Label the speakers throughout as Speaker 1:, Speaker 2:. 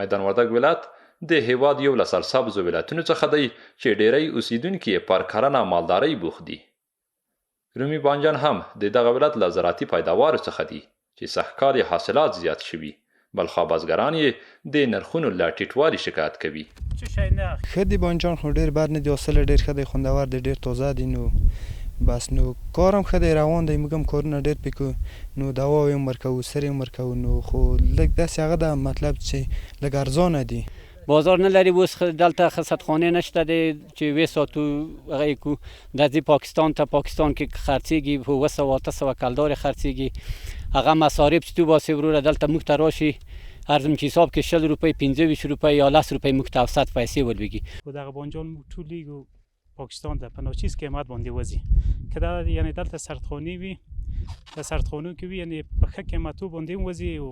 Speaker 1: میدان وردګ ولایت د هیواد یو له سرسبزو ولایتونو څخه دی چې ډیری اوسیدونکي یې پر کرنه مالدارۍ بوخت دي. رومي بانجان هم د دغه ولایت له زراعتي پیداوارو څخه دي چې سږکال یې حاصلات زیات شوي، بلخا بزګران یې د نرخونو له ټیټوالي شکایت کوي.
Speaker 2: ښه دی بانجان خو ډېر بد نه دی، حاصل ډېر ښه دی، خوندور دی، ډېر تازه دی. نو بس نو کارم ښه دی، روان دی، موږ هم کارونه ډېر پې کوو، نو دوا هم ورکوو، سرې هم ورکوو، نو خو لږ داسې هغه ده مطلب چې لږ ارزانه دی.
Speaker 3: بازار نه لري، اوس دلته خصتخانه نشته دی چې وې ساتو هغه یې کو درځي پاکستان ته، پاکستان کې خرڅېږي په 200 کلدار خرڅېږي، هغه مصارف چې تو باسې وروره دلته موږ ته راشي ارزم چې حساب کې 60 روپۍ 25 روپۍ یا 10 روپۍ موږ ته اوسط پیسې ولوېږي.
Speaker 4: دغه بانجان موږ ټول لیږو پاکستان ته په ناچیز قیمت باندې وځي، که دا یعنی دلته سردخانې وي، د سردخانو کې وي یعنی په ښه قیمتو باندې هم وځي او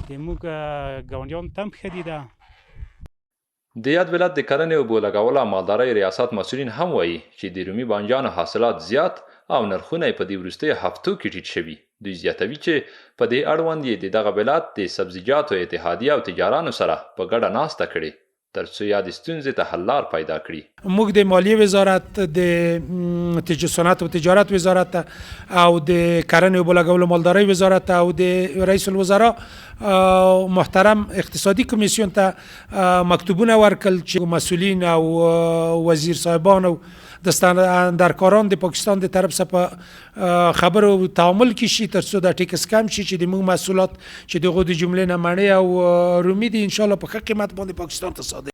Speaker 4: د موږ ګاونډیانو ته هم ښه دي. ده
Speaker 1: د یاد ولایت د کرنې او بولګولو مالدارۍ ریاست مسؤلین هم وایي چې د رومي بانجانو حاصلات زیات او نرخونه یې په دې وروستیو هفتو کې ټیټ شوي. دوی زیاتوي چې په دې اړوند یې د دغه ولایت د سبزیجاتو اتحادیه او تجارانو سره په ګډه ناسته کړې تر څو یادې ستونزې ته حل لار پیدا کړي.
Speaker 5: موږ د مالیې وزارت، د صنعت او تجارت وزارت او د کرنې او بولګولو مالدارۍ وزارت او د رئیس الوزرا محترم اقتصادي کمیسیون ته مکتوبونه ورکړل چې مسؤلین او وزیر صاحبان او د ستاندرکاران د پاکستان د طرف څخه خبرو تعامل کې شي تر څو دا ټیکس کم شي چې د موږ محصولات چې دغه د جملې نه مڼې او رومي دي ان شاء الله په ښه قیمت باندې پاکستان ته صادر.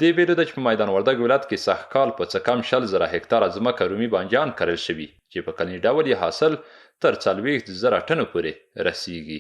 Speaker 1: دې ویلو ده چې په میدان وردګ ولایت کې سږکال په څه کم 60,000 هکتاره ځمکه رومي بانجان کرل شوي چې په کلني ډول یې حاصل تر 40,000 ټنو پورې رسیږي.